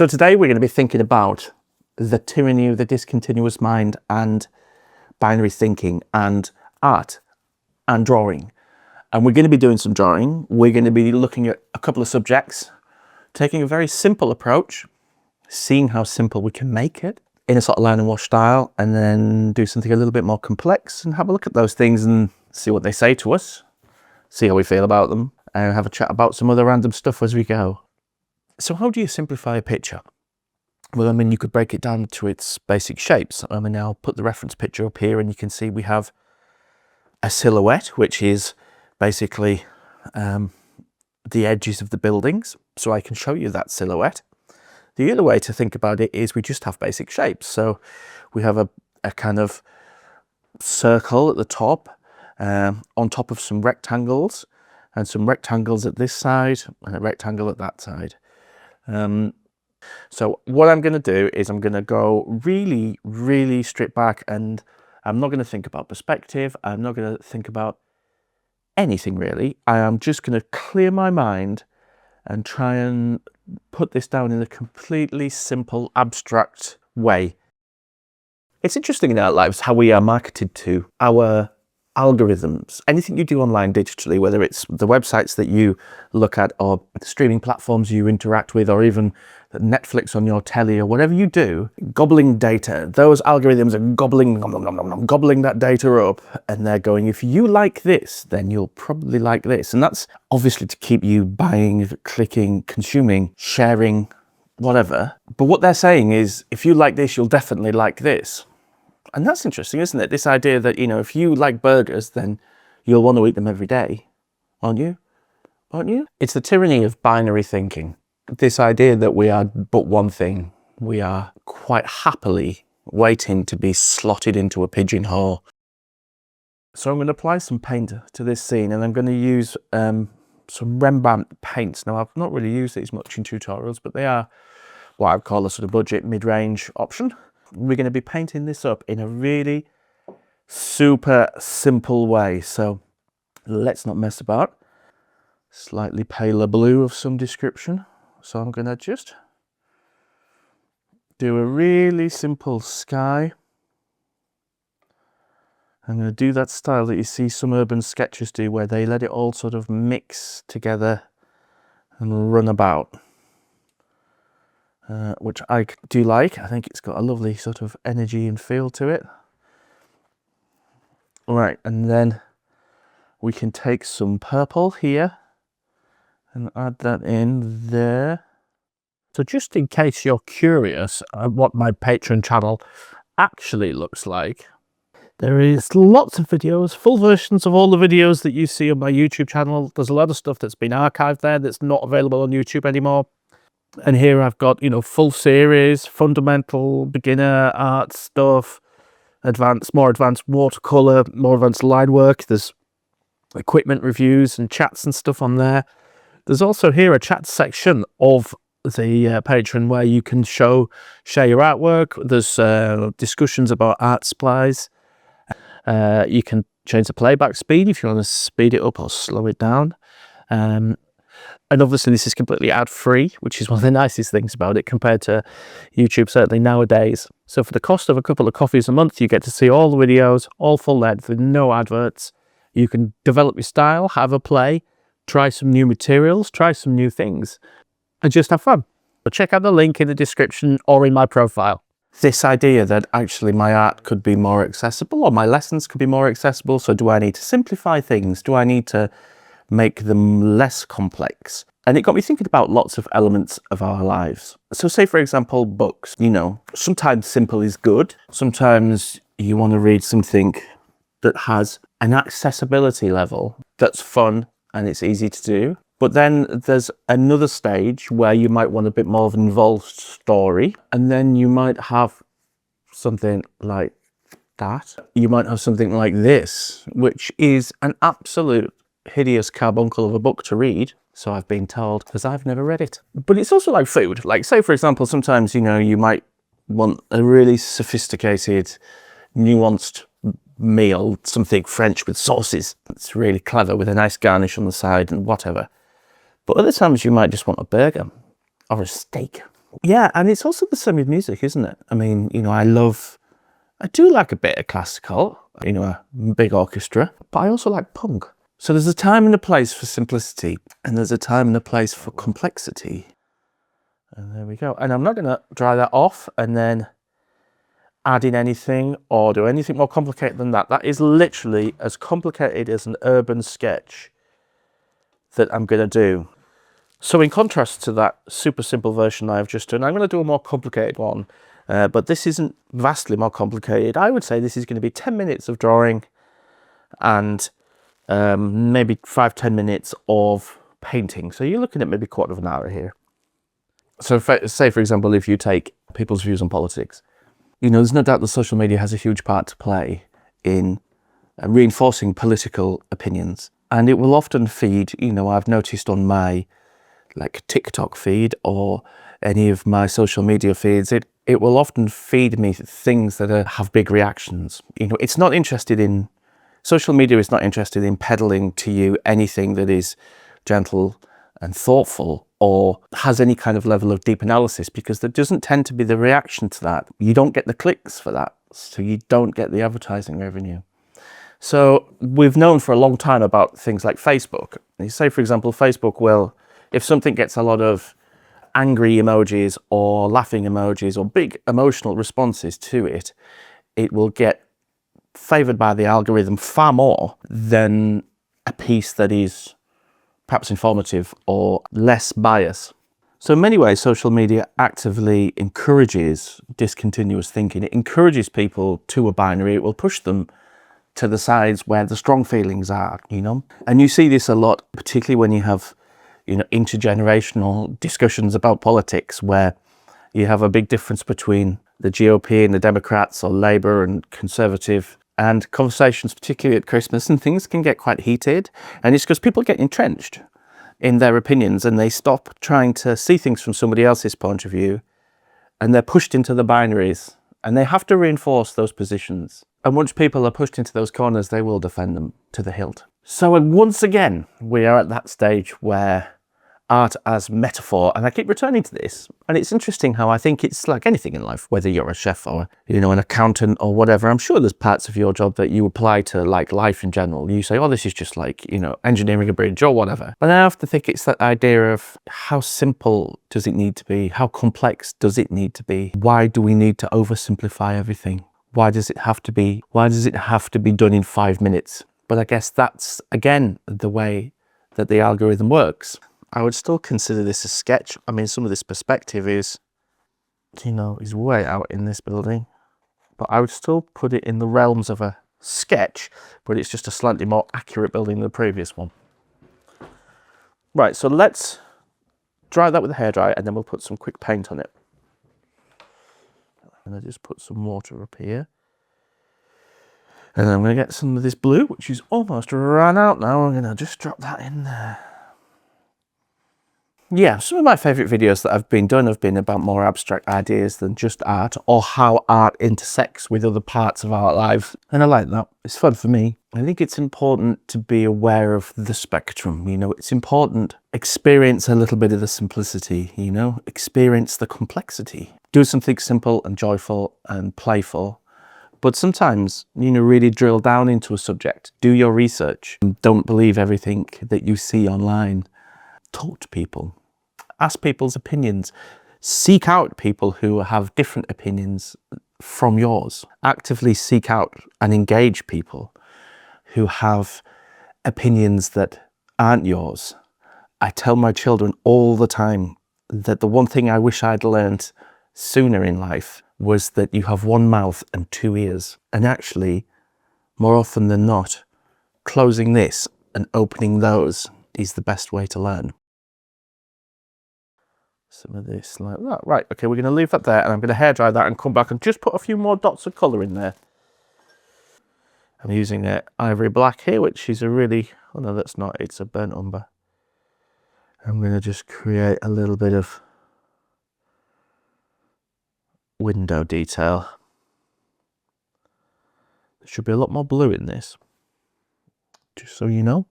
So today we're going to be thinking about the tyranny of the discontinuous mind and binary thinking and art and drawing. And we're going to be doing some drawing. We're going to be looking at a couple of subjects, taking a very simple approach, seeing how simple we can make it in a sort of line and wash style, and then do something a little bit more complex and have a look at those things and see what they say to us, see how we feel about them, and have a chat about some other random stuff as we go. So how do you simplify a picture? Well, I mean, you could break it down to its basic shapes. I mean, I'll put the reference picture up here and you can see we have a silhouette, which is basically the edges of the buildings. So I can show you that silhouette. The other way to think about it is we just have basic shapes. So we have a kind of circle at the top, on top of some rectangles, and some rectangles at this side and a rectangle at that side. So what I'm going to do is I'm going to go really, really strip back, and I'm not going to think about perspective. I'm not going to think about anything really. I am just going to clear my mind and try and put this down in a completely simple, abstract way. It's interesting in our lives how we are marketed to, our algorithms. Anything you do online digitally, whether it's the websites that you look at or the streaming platforms you interact with, or even Netflix on your telly, or whatever you do, gobbling data. Those algorithms are gobbling that data up, and they're going, if you like this, then you'll probably like this. And that's obviously to keep you buying, clicking, consuming, sharing, whatever. But what they're saying is, if you like this, you'll definitely like this. And that's interesting, isn't it? This idea that, you know, if you like burgers, then you'll want to eat them every day, aren't you? Aren't you? It's the tyranny of binary thinking. This idea that we are but one thing. We are quite happily waiting to be slotted into a pigeonhole. So I'm going to apply some paint to this scene, and I'm going to use some Rembrandt paints. Now, I've not really used these much in tutorials, but they are what I would call a sort of budget mid-range option. We're going to be painting this up in a really super simple way. So let's not mess about. Slightly paler blue of some description. So I'm going to just do a really simple sky. I'm going to do that style that you see some urban sketchers do, where they let it all sort of mix together and run about. Which I do like. I think it's got a lovely sort of energy and feel to it. Right, and then we can take some purple here and add that in there. So just in case you're curious what my Patreon channel actually looks like, there is lots of videos, full versions of all the videos that you see on my YouTube channel. There's a lot of stuff that's been archived there that's not available on YouTube anymore. And here I've got, you know, full series, fundamental, beginner art stuff, advanced, more advanced watercolour, more advanced line work. There's equipment reviews and chats and stuff on there. There's also here a chat section of the Patreon where you can share your artwork. There's discussions about art supplies. You can change the playback speed if you want to speed it up or slow it down. And obviously this is completely ad-free, which is one of the nicest things about it compared to YouTube, certainly nowadays. So for the cost of a couple of coffees a month, you get to see all the videos, all full length with no adverts. You can develop your style, have a play, try some new materials, try some new things, and just have fun. So check out the link in the description or in my profile. This idea that actually my art could be more accessible, or my lessons could be more accessible. So do I need to simplify things? Do I need to make them less complex? And it got me thinking about lots of elements of our lives. So say, for example, books. You know, sometimes simple is good. Sometimes you want to read something that has an accessibility level that's fun and it's easy to do. But then there's another stage where you might want a bit more of an involved story. And then you might have something like that. You might have something like this, which is an absolute hideous carbuncle of a book to read. So I've been told, because I've never read it. But it's also like food. Like, say, for example, sometimes, you know, you might want a really sophisticated, nuanced meal, something French with sauces. It's really clever with a nice garnish on the side and whatever. But other times you might just want a burger or a steak Yeah, and it's also the same with music, isn't it? I mean, you know, I do like a bit of classical, you know, a big orchestra, but I also like punk. So there's a time and a place for simplicity, and there's a time and a place for complexity. And there we go. And I'm not going to dry that off and then add in anything or do anything more complicated than that. That is literally as complicated as an urban sketch that I'm going to do. So in contrast to that super simple version I've just done, I'm going to do a more complicated one. But this isn't vastly more complicated. I would say this is going to be 10 minutes of drawing and maybe 5-10 minutes of painting. So you're looking at maybe a quarter of an hour here. So say, for example, if you take people's views on politics, you know, there's no doubt that social media has a huge part to play in reinforcing political opinions. And it will often feed, you know, I've noticed on my like TikTok feed or any of my social media feeds, it will often feed me things that have big reactions. You know, it's not interested in, social media is not interested in peddling to you anything that is gentle and thoughtful or has any kind of level of deep analysis, because there doesn't tend to be the reaction to that. You don't get the clicks for that, so you don't get the advertising revenue. So we've known for a long time about things like Facebook. You say, for example, Facebook will, if something gets a lot of angry emojis or laughing emojis or big emotional responses to it, it will get favored by the algorithm far more than a piece that is perhaps informative or less bias. So in many ways, social media actively encourages discontinuous thinking. It encourages people to a binary. It will push them to the sides where the strong feelings are, you know. And you see this a lot, particularly when you have, you know, intergenerational discussions about politics, where you have a big difference between the GOP and the Democrats, or Labour and Conservative, and conversations, particularly at Christmas and things, can get quite heated. And it's because people get entrenched in their opinions and they stop trying to see things from somebody else's point of view, and they're pushed into the binaries, and they have to reinforce those positions. And once people are pushed into those corners, they will defend them to the hilt. So once again, we are at that stage where art as metaphor, and I keep returning to this, and it's interesting how I think it's like anything in life, whether you're a chef or, you know, an accountant or whatever. I'm sure there's parts of your job that you apply to like life in general. You say, oh, this is just like, you know, engineering a bridge or whatever. But I often think it's that idea of how simple does it need to be? How complex does it need to be? Why do we need to oversimplify everything? Why does it have to be done in 5 minutes? But I guess that's, again, the way that the algorithm works. I would still consider this a sketch. I mean, some of this perspective is, you know, is way out in this building, but I would still put it in the realms of a sketch, but it's just a slightly more accurate building than the previous one. Right, so let's dry that with a hairdryer, and then we'll put some quick paint on it. And I just put some water up here. And then I'm going to get some of this blue, which is almost run out now. I'm going to just drop that in there. Yeah, some of my favourite videos that have been done have been about more abstract ideas than just art, or how art intersects with other parts of our lives. And I like that. It's fun for me. I think it's important to be aware of the spectrum, you know, it's important. Experience a little bit of the simplicity, you know, experience the complexity. Do something simple and joyful and playful. But sometimes, you know, really drill down into a subject. Do your research. Don't believe everything that you see online. Talk to people. Ask people's opinions. Seek out people who have different opinions from yours. Actively seek out and engage people who have opinions that aren't yours. I tell my children all the time that the one thing I wish I'd learned sooner in life was that you have one mouth and two ears. And actually, more often than not, closing this and opening those is the best way to learn. Some of this like that. Right, okay, we're going to leave that there, and I'm going to hairdry that and come back and just put a few more dots of colour in there. I'm using ivory black here, which is a really, oh no, that's not, it's a burnt umber. I'm going to just create a little bit of window detail. There should be a lot more blue in this, just so you know.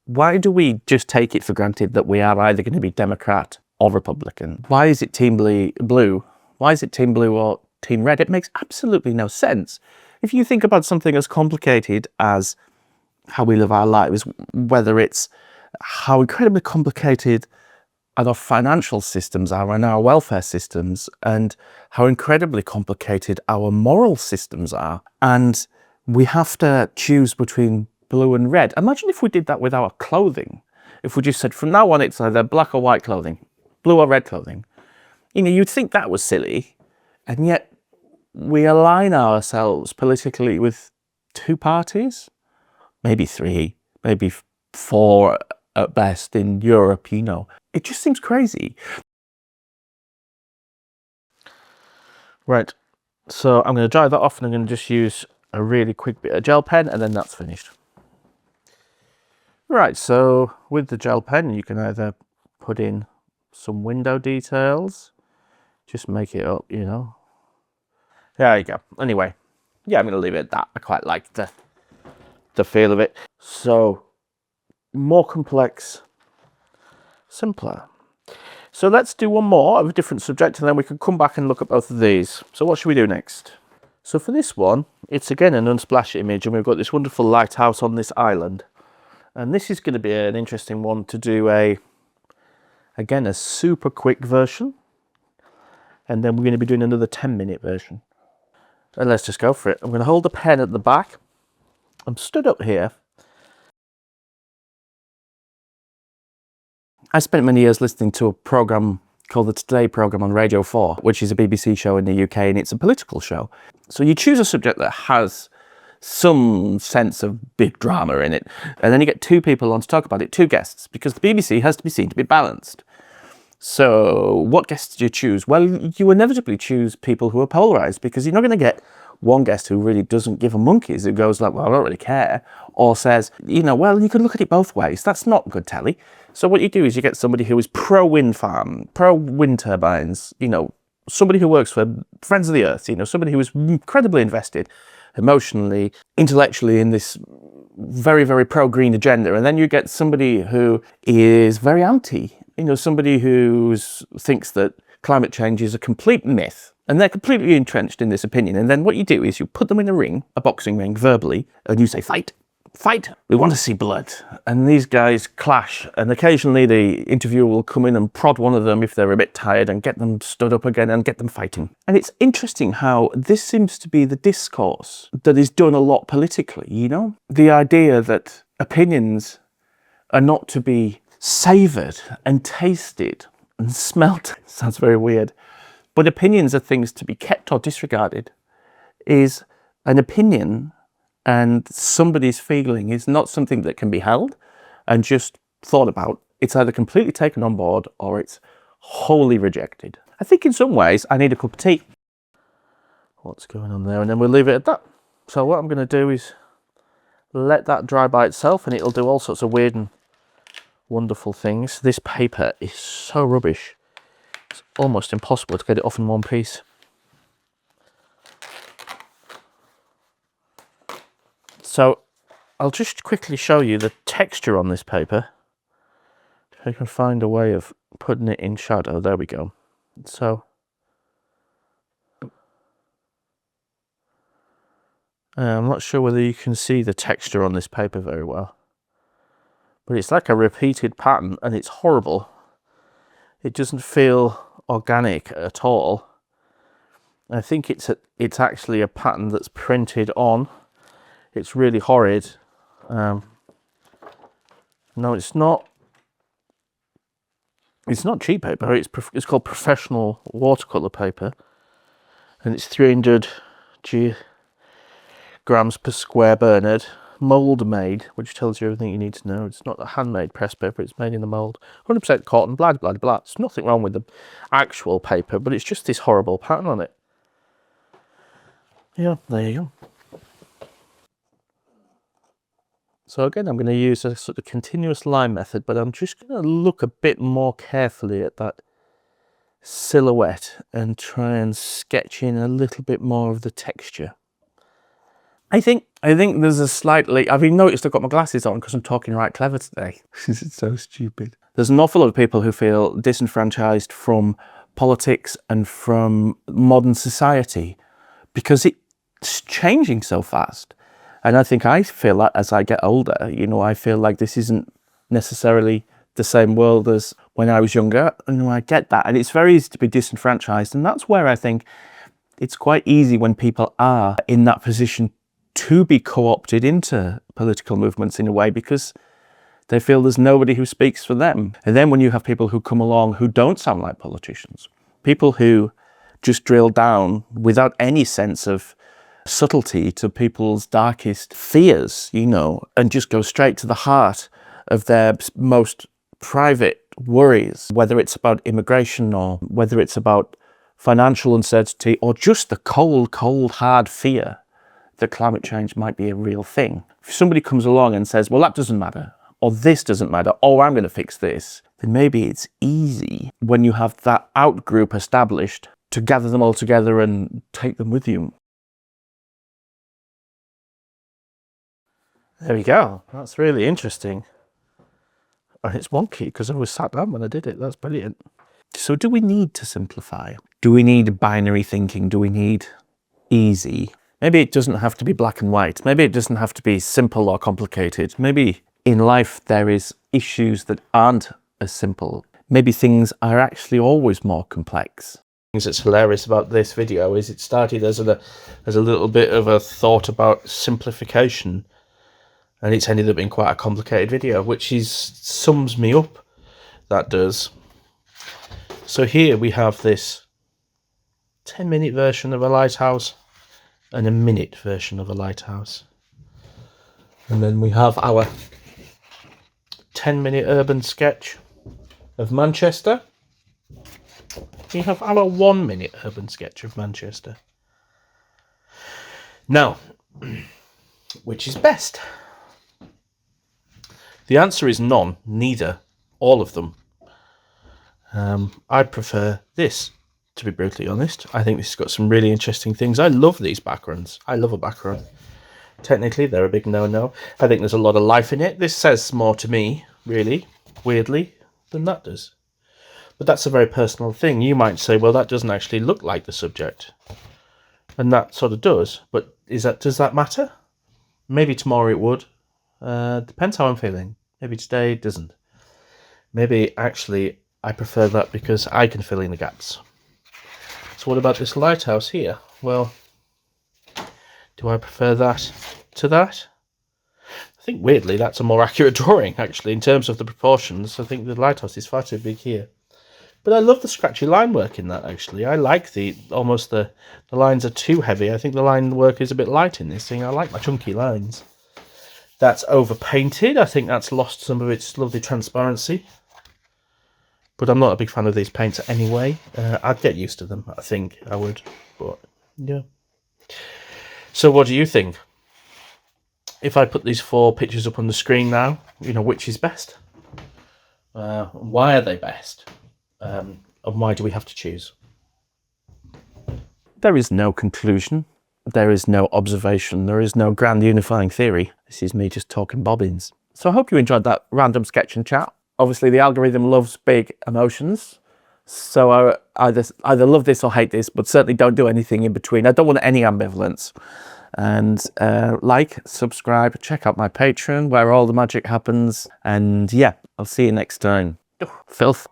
Why do we just take it for granted that we are either going to be Democrat or Republican? Why is it team blue? Why is it team blue or team red? It makes absolutely no sense. If you think about something as complicated as how we live our lives, whether it's how incredibly complicated our financial systems are and our welfare systems, and how incredibly complicated our moral systems are, and we have to choose between blue and red. Imagine if we did that with our clothing. If we just said from now on it's either black or white clothing, blue or red clothing. You know, you'd think that was silly, and yet we align ourselves politically with two parties, maybe three, maybe four at best in Europe, you know. It just seems crazy. Right, so I'm going to dry that off and I'm going to just use a really quick bit of gel pen and then that's finished. Right, so with the gel pen you can either put in some window details, just make it up, you know. There you go. Anyway, yeah, I'm going to leave it at that. I quite like the feel of it. So, more complex, simpler. So let's do one more of a different subject and then we can come back and look at both of these. So what should we do next? So for this one, it's again an unsplash image and we've got this wonderful lighthouse on this island. And this is going to be an interesting one to do again, a super quick version. And then we're going to be doing another 10-minute version. And let's just go for it. I'm going to hold the pen at the back. I'm stood up here. I spent many years listening to a programme called the Today programme on Radio 4, which is a BBC show in the UK, and it's a political show. So you choose a subject that has some sense of big drama in it, and then you get two people on to talk about it, two guests, because the BBC has to be seen to be balanced. So what guests do you choose? Well, you inevitably choose people who are polarised, because you're not going to get one guest who really doesn't give a monkeys, who goes like, well, I don't really care, or says, you know, well, you can look at it both ways. That's not good telly. So what you do is you get somebody who is pro-wind farm, pro-wind turbines, you know, somebody who works for Friends of the Earth, you know, somebody who is incredibly invested emotionally, intellectually in this very, very pro-green agenda. And then you get somebody who is very anti, you know, somebody who thinks that climate change is a complete myth. And they're completely entrenched in this opinion. And then what you do is you put them in a ring, a boxing ring, verbally, and you say, fight, fight, we want to see blood. And these guys clash. And occasionally the interviewer will come in and prod one of them if they're a bit tired and get them stood up again and get them fighting. And it's interesting how this seems to be the discourse that is done a lot politically, you know? The idea that opinions are not to be savoured and tasted and smelt. Sounds very weird. But opinions are things to be kept or disregarded. Is an opinion and somebody's feeling is not something that can be held and just thought about. It's either completely taken on board or it's wholly rejected. I think in some ways I need a cup of tea. What's going on there? And then we'll leave it at that. So what I'm going to do is let that dry by itself and it'll do all sorts of weird and wonderful things. This paper is so rubbish. It's almost impossible to get it off in one piece. So I'll just quickly show you the texture on this paper. If I can find a way of putting it in shadow. There we go. So I'm not sure whether you can see the texture on this paper very well. But it's like a repeated pattern and it's horrible. It doesn't feel organic at all. I think it's actually a pattern that's printed on. It's really horrid. No, it's not. It's not cheap paper. It's called professional watercolour paper, and it's 300 grams per square Bernard. Mould made, which tells you everything you need to know. It's not a handmade press paper, it's made in the mould. 100% cotton, blah, blah, blah. There's nothing wrong with the actual paper, but it's just this horrible pattern on it. Yeah, there you go. So again, I'm going to use a sort of continuous line method, but I'm just going to look a bit more carefully at that silhouette and try and sketch in a little bit more of the texture. I think there's a slightly... I've even noticed I've got my glasses on because I'm talking right clever today. This is so stupid. There's an awful lot of people who feel disenfranchised from politics and from modern society because it's changing so fast. And I think I feel that as I get older, you know, I feel like this isn't necessarily the same world as when I was younger. And I get that. And it's very easy to be disenfranchised. And that's where I think it's quite easy when people are in that position to be co-opted into political movements in a way, because they feel there's nobody who speaks for them. And then when you have people who come along who don't sound like politicians, people who just drill down without any sense of subtlety to people's darkest fears, you know, and just go straight to the heart of their most private worries, whether it's about immigration or whether it's about financial uncertainty or just the cold, hard fear that climate change might be a real thing. If somebody comes along and says, well, that doesn't matter, or this doesn't matter, or I'm going to fix this, then maybe it's easy when you have that out group established to gather them all together and take them with you. There we go. That's really interesting. And it's wonky because I was sat down when I did it. That's brilliant. So do we need to simplify? Do we need binary thinking? Do we need easy? Maybe it doesn't have to be black and white. Maybe it doesn't have to be simple or complicated. Maybe in life there is issues that aren't as simple. Maybe things are actually always more complex. Things that's hilarious about this video is it started as a little bit of a thought about simplification, and it's ended up being quite a complicated video, which sums me up. That does. So here we have this 10-minute version of a lighthouse and a minute version of a lighthouse. And then we have our 10-minute urban sketch of Manchester. We have our 1-minute urban sketch of Manchester. Now, which is best? The answer is none, neither, all of them. I prefer this, to be brutally honest. I think this has got some really interesting things. I love these backgrounds. I love a background. Technically, they're a big no-no. I think there's a lot of life in it. This says more to me, really, weirdly, than that does. But that's a very personal thing. You might say, well, that doesn't actually look like the subject. And that sort of does. But does that matter? Maybe tomorrow it would. Depends how I'm feeling. Maybe today it doesn't. Maybe actually I prefer that because I can fill in the gaps. So what about this lighthouse here? Well, do I prefer that to that? I think weirdly that's a more accurate drawing actually in terms of the proportions. I think the lighthouse is far too big here. But I love the scratchy line work in that actually. I like the lines are too heavy. I think the line work is a bit light in this thing. I like my chunky lines. That's overpainted. I think that's lost some of its lovely transparency. But I'm not a big fan of these paints anyway. I'd get used to them. I think I would. But yeah. So what do you think? If I put these 4 pictures up on the screen now, you know, which is best? Why are they best? And why do we have to choose? There is no conclusion. There is no observation. There is no grand unifying theory. This is me just talking bobbins. So I hope you enjoyed that random sketch and chat. Obviously, the algorithm loves big emotions. So I either love this or hate this, but certainly don't do anything in between. I don't want any ambivalence. And like, subscribe, check out my Patreon where all the magic happens. And yeah, I'll see you next time. Filth.